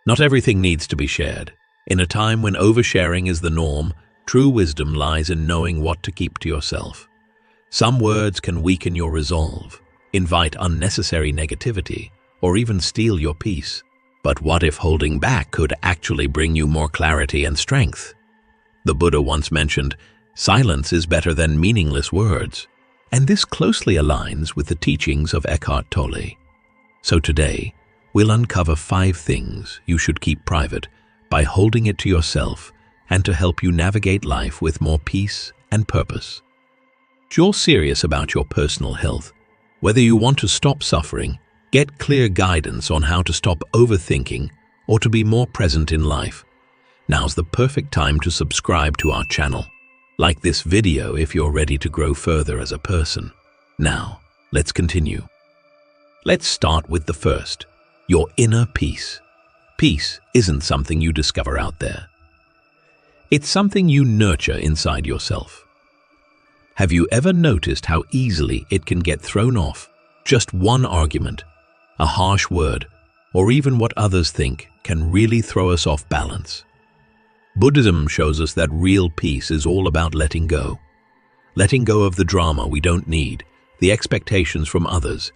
Not everything needs to be shared. In a time when oversharing is the norm, true wisdom lies in knowing what to keep to yourself. Some words can weaken your resolve, invite unnecessary negativity, or even steal your peace. But what if holding back could actually bring you more clarity and strength? The Buddha once mentioned, "Silence is better than meaningless words." And this closely aligns with the teachings of Eckhart Tolle. So today, we'll uncover 5 things you should keep private by holding it to yourself and to help you navigate life with more peace and purpose. If you're serious about your personal health, whether you want to stop suffering, get clear guidance on how to stop overthinking, or to be more present in life, now's the perfect time to subscribe to our channel. Like this video if you're ready to grow further as a person. Now, let's continue. Let's start with the first, your inner peace. Peace isn't something you discover out there. It's something you nurture inside yourself. Have you ever noticed how easily it can get thrown off? Just one argument, a harsh word, or even what others think can really throw us off balance. Buddhism shows us that real peace is all about letting go. Letting go of the drama we don't need, the expectations from others,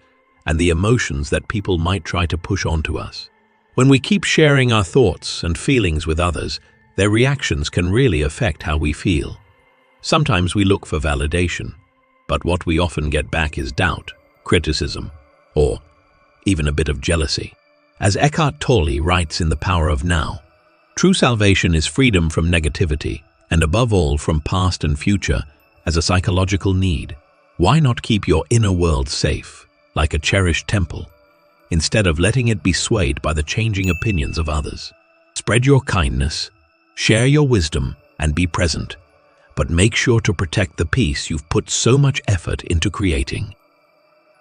and the emotions that people might try to push onto us. When we keep sharing our thoughts and feelings with others, their reactions can really affect how we feel. Sometimes we look for validation, but what we often get back is doubt, criticism, or even a bit of jealousy. As Eckhart Tolle writes in The Power of Now, true salvation is freedom from negativity, and above all from past and future as a psychological need. Why not keep your inner world safe, like a cherished temple, instead of letting it be swayed by the changing opinions of others? Spread your kindness, share your wisdom, and be present, but make sure to protect the peace you've put so much effort into creating.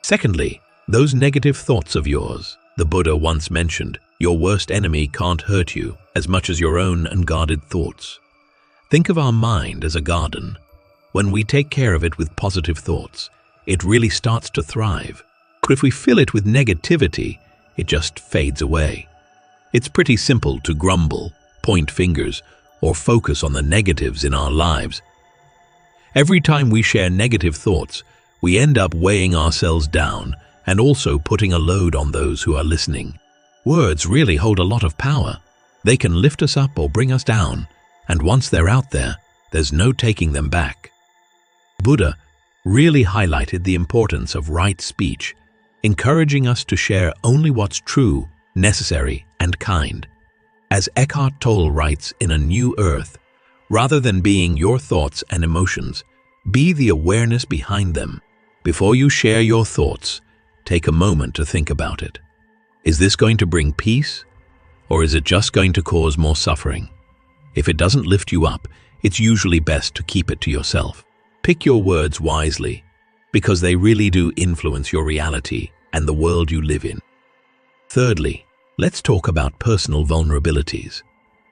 Secondly, those negative thoughts of yours. The Buddha once mentioned, your worst enemy can't hurt you as much as your own unguarded thoughts. Think of our mind as a garden. When we take care of it with positive thoughts, it really starts to thrive. But if we fill it with negativity, it just fades away. It's pretty simple to grumble, point fingers, or focus on the negatives in our lives. Every time we share negative thoughts, we end up weighing ourselves down and also putting a load on those who are listening. Words really hold a lot of power. They can lift us up or bring us down, and once they're out there, there's no taking them back. Buddha really highlighted the importance of right speech, encouraging us to share only what's true, necessary, and kind. As Eckhart Tolle writes in A New Earth, rather than being your thoughts and emotions, be the awareness behind them. Before you share your thoughts, take a moment to think about it. Is this going to bring peace, or is it just going to cause more suffering? If it doesn't lift you up, it's usually best to keep it to yourself. Pick your words wisely, because they really do influence your reality and the world you live in. Thirdly, let's talk about personal vulnerabilities.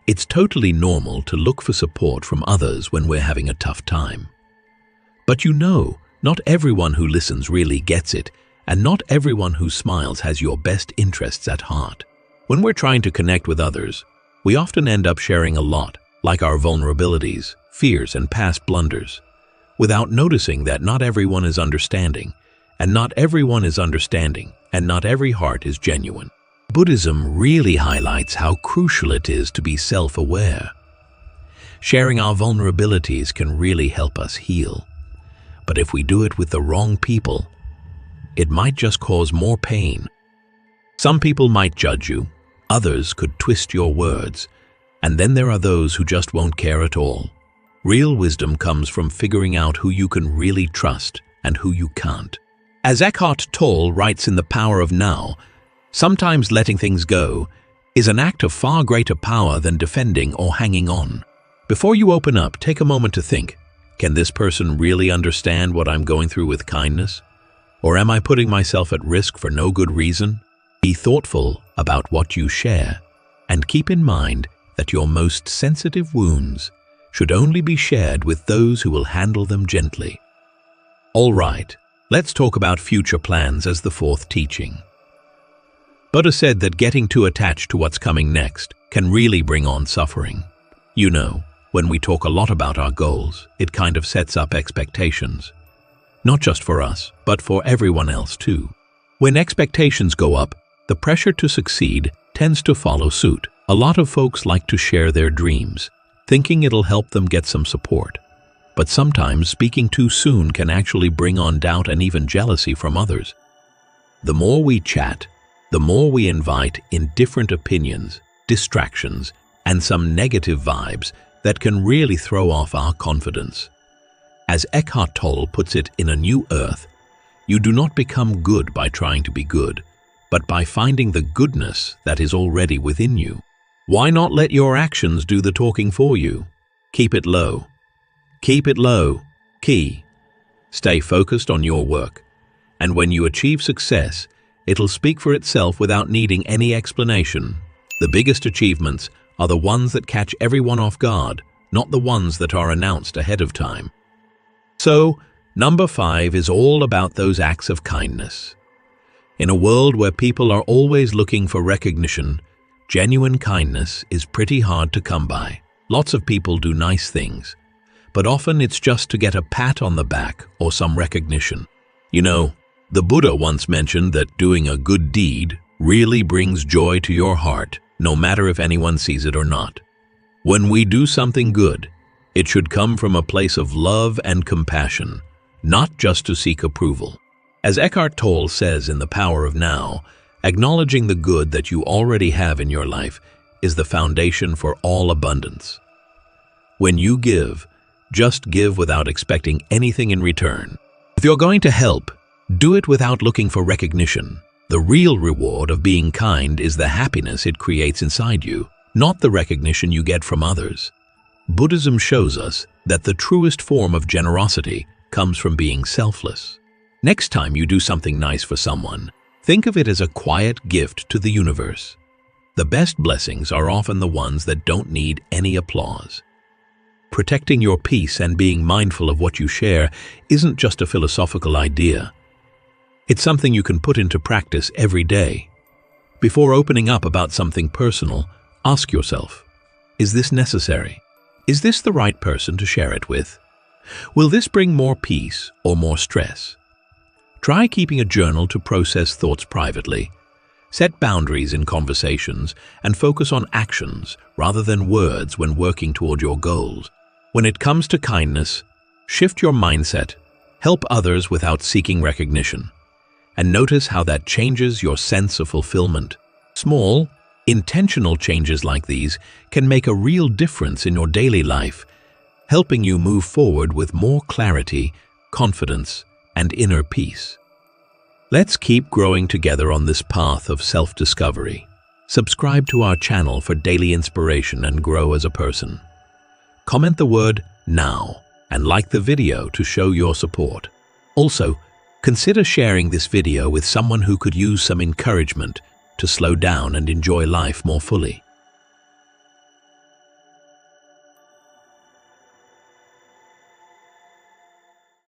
It's totally normal to look for support from others when we're having a tough time. But not everyone who listens really gets it, and not everyone who smiles has your best interests at heart. When we're trying to connect with others, we often end up sharing a lot, like our vulnerabilities, fears, and past blunders, without noticing that not everyone is understanding, and not everyone is understanding, and not every heart is genuine. Buddhism really highlights how crucial it is to be self-aware. Sharing our vulnerabilities can really help us heal. But if we do it with the wrong people, it might just cause more pain. Some people might judge you, others could twist your words, and then there are those who just won't care at all. Real wisdom comes from figuring out who you can really trust and who you can't. As Eckhart Tolle writes in The Power of Now, sometimes letting things go is an act of far greater power than defending or hanging on. Before you open up, take a moment to think, can this person really understand what I'm going through with kindness? Or am I putting myself at risk for no good reason? Be thoughtful about what you share, and keep in mind that your most sensitive wounds should only be shared with those who will handle them gently. All right, let's talk about future plans as the fourth teaching. Buddha said that getting too attached to what's coming next can really bring on suffering. You know, when we talk a lot about our goals, it kind of sets up expectations. Not just for us, but for everyone else too. When expectations go up, the pressure to succeed tends to follow suit. A lot of folks like to share their dreams, thinking it'll help them get some support. But sometimes speaking too soon can actually bring on doubt and even jealousy from others. The more we chat, the more we invite in different opinions, distractions, and some negative vibes that can really throw off our confidence. As Eckhart Tolle puts it in A New Earth, you do not become good by trying to be good, but by finding the goodness that is already within you. Why not let your actions do the talking for you? Keep it low. Keep it low. Key. Stay focused on your work, and when you achieve success, it'll speak for itself without needing any explanation. The biggest achievements are the ones that catch everyone off guard, not the ones that are announced ahead of time. So, number 5 is all about those acts of kindness. In a world where people are always looking for recognition, genuine kindness is pretty hard to come by. Lots of people do nice things, but often it's just to get a pat on the back or some recognition. You know, the Buddha once mentioned that doing a good deed really brings joy to your heart, no matter if anyone sees it or not. When we do something good, it should come from a place of love and compassion, not just to seek approval. As Eckhart Tolle says in The Power of Now, acknowledging the good that you already have in your life is the foundation for all abundance. When you give, just give without expecting anything in return. If you're going to help, do it without looking for recognition. The real reward of being kind is the happiness it creates inside you, not the recognition you get from others. Buddhism shows us that the truest form of generosity comes from being selfless. Next time you do something nice for someone, think of it as a quiet gift to the universe. The best blessings are often the ones that don't need any applause. Protecting your peace and being mindful of what you share isn't just a philosophical idea. It's something you can put into practice every day. Before opening up about something personal, ask yourself, is this necessary? Is this the right person to share it with? Will this bring more peace or more stress? Try keeping a journal to process thoughts privately. Set boundaries in conversations and focus on actions rather than words when working toward your goals. When it comes to kindness, shift your mindset, help others without seeking recognition, and notice how that changes your sense of fulfillment. Small, intentional changes like these can make a real difference in your daily life, helping you move forward with more clarity, confidence, and inner peace. Let's keep growing together on this path of self-discovery. Subscribe to our channel for daily inspiration and grow as a person. Comment the word "now" and like the video to show your support. Also, consider sharing this video with someone who could use some encouragement to slow down and enjoy life more fully.